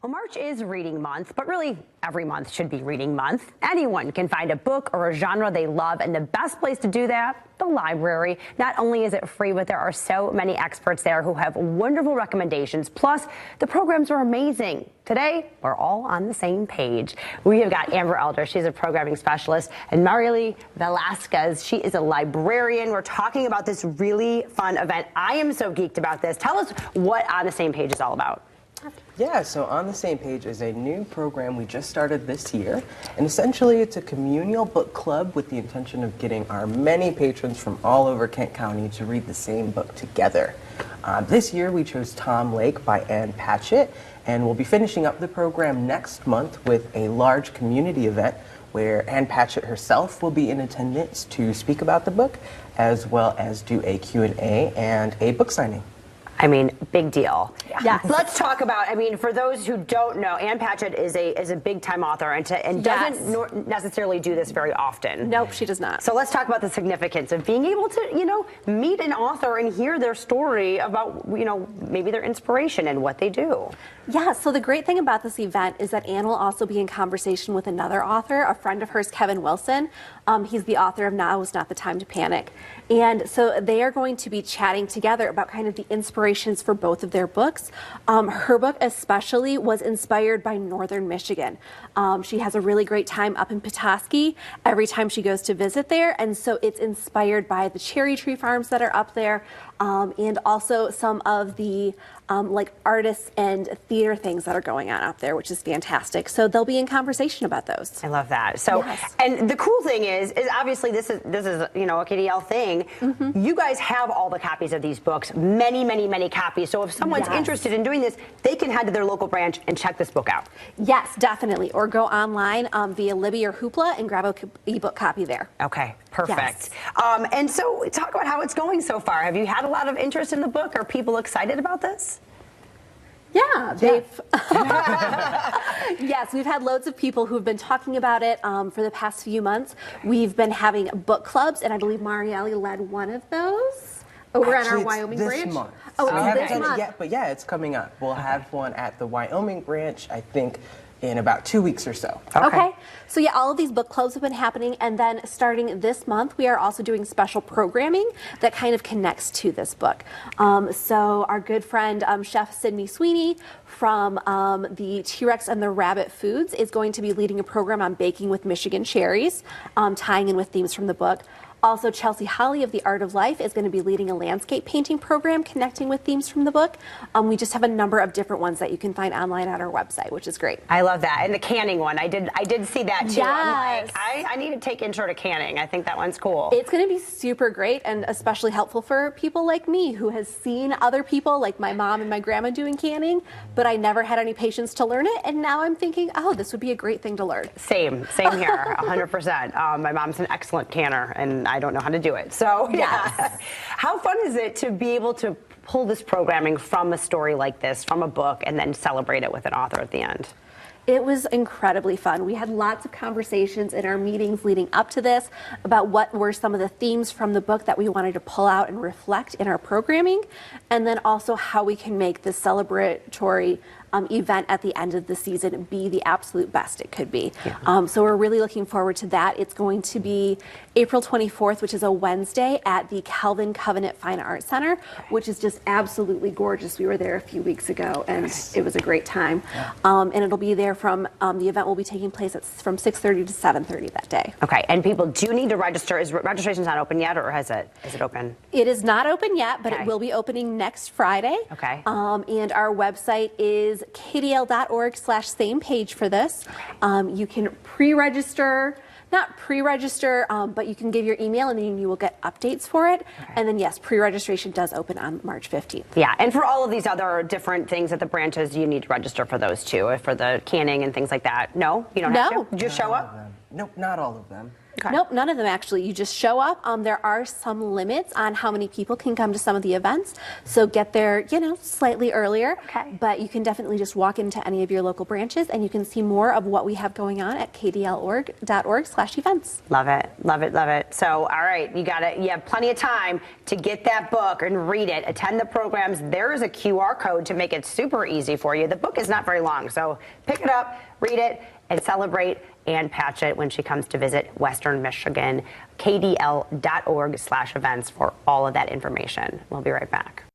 Well, March is reading month, but really every month should be reading month. Anyone can find a book or a genre they love, and the best place to do that, the library. Not only is it free, but there are so many experts there who have wonderful recommendations. Plus, the programs are amazing. Today, we're all on the same page. We have got Amber Elder. She's a programming specialist, and Mariely Velasquez. She is a librarian. We're talking about this really fun event. I am so geeked about this. Tell us what On the Same Page is all about. Yeah, so On the Same Page is a new program we just started this year, and essentially it's a communal book club with the intention of getting our many patrons from all over Kent County to read the same book together. This year we chose Tom Lake by Ann Patchett, and we'll be finishing up the program next month with a large community event where Ann Patchett herself will be in attendance to speak about the book, as well as do a Q&A and a book signing. I mean, big deal. Yeah. Let's talk about, I mean, for those who don't know, Ann Patchett is a big-time author and doesn't necessarily do this very often. Nope, she does not. So let's talk about the significance of being able to, meet an author and hear their story about, maybe their inspiration and what they do. Yeah, so the great thing about this event is that Ann will also be in conversation with another author, a friend of hers, Kevin Wilson. He's the author of Now Is Not the Time to Panic. And so they are going to be chatting together about kind of the inspirations for both of their books. Her book especially was inspired by Northern Michigan. She has a really great time up in Petoskey every time she goes to visit there. And so it's inspired by the cherry tree farms that are up there, and also some of the like artists and theater things that are going on up there, which is fantastic. So they'll be in conversation about those. I love that. So, yes. And the cool thing is obviously this is a KDL thing. Mm-hmm. You guys have all the copies of these books, many copies. So if someone's interested in doing this, they can head to their local branch and check this book out. Yes, definitely. Or go online via Libby or Hoopla and grab a ebook copy there. Okay, perfect. Yes. And so talk about how it's going so far. Have you had a lot of interest in the book? Are people excited about this? Yeah, yes, we've had loads of people who've been talking about it for the past few months. We've been having book clubs, and I believe Mariely led one of those over at our Wyoming branch. This month. Oh, we haven't this done month. it yet, but yeah, it's coming up. We'll have one at the Wyoming branch, I think, in about 2 weeks or so. Okay. So yeah, all of these book clubs have been happening, and then starting this month, we are also doing special programming that kind of connects to this book. So our good friend, Chef Sydney Sweeney from the T-Rex and the Rabbit Foods is going to be leading a program on baking with Michigan cherries, tying in with themes from the book. Also, Chelsea Holly of The Art of Life is going to be leading a landscape painting program connecting with themes from the book. We just have a number of different ones that you can find online at our website, which is great. I love that. And the canning one, I did see that too. Yes. I'm like, I need to take intro to canning. I think that one's cool. It's going to be super great and especially helpful for people like me who has seen other people like my mom and my grandma doing canning, but I never had any patience to learn it. And now I'm thinking, oh, this would be a great thing to learn. Same here, 100%. My mom's an excellent canner, and I don't know how to do it. So, yeah. Yes. How fun is it to be able to pull this programming from a story like this, from a book, and then celebrate it with an author at the end? It was incredibly fun. We had lots of conversations in our meetings leading up to this about what were some of the themes from the book that we wanted to pull out and reflect in our programming, and then also how we can make this celebratory event at the end of the season be the absolute best it could be. Yeah. So we're really looking forward to that. It's going to be April 24th, which is a Wednesday at the Calvin Covenant Fine Arts Center, which is just absolutely gorgeous. We were there a few weeks ago, and it was a great time. Yeah. And it'll be there from, the event will be taking place from 6:30 to 7:30 that day. Okay, and people do need to register. Is registration's not open yet, or is it open? It is not open yet, but it will be opening next Friday. Okay. And our website is kdl.org/same page for this. You can not pre-register, but you can give your email and then you will get updates for it. Okay. And then yes, pre-registration does open on March 15th. Yeah, and for all of these other different things at the branches, you need to register for those too, for the canning and things like that. No? You don't have to? Just show up? Nope, not all of them. Nope, none of them actually. You just show up. There are some limits on how many people can come to some of the events, so get there, slightly earlier. Okay. But you can definitely just walk into any of your local branches, and you can see more of what we have going on at kdl.org/events. Love it, love it, love it. So, all right, you have plenty of time to get that book and read it, attend the programs. There is a QR code to make it super easy for you. The book is not very long, so pick it up, read it, and celebrate Ann Patchett when she comes to visit Western Michigan. KDL.org/events for all of that information. We'll be right back.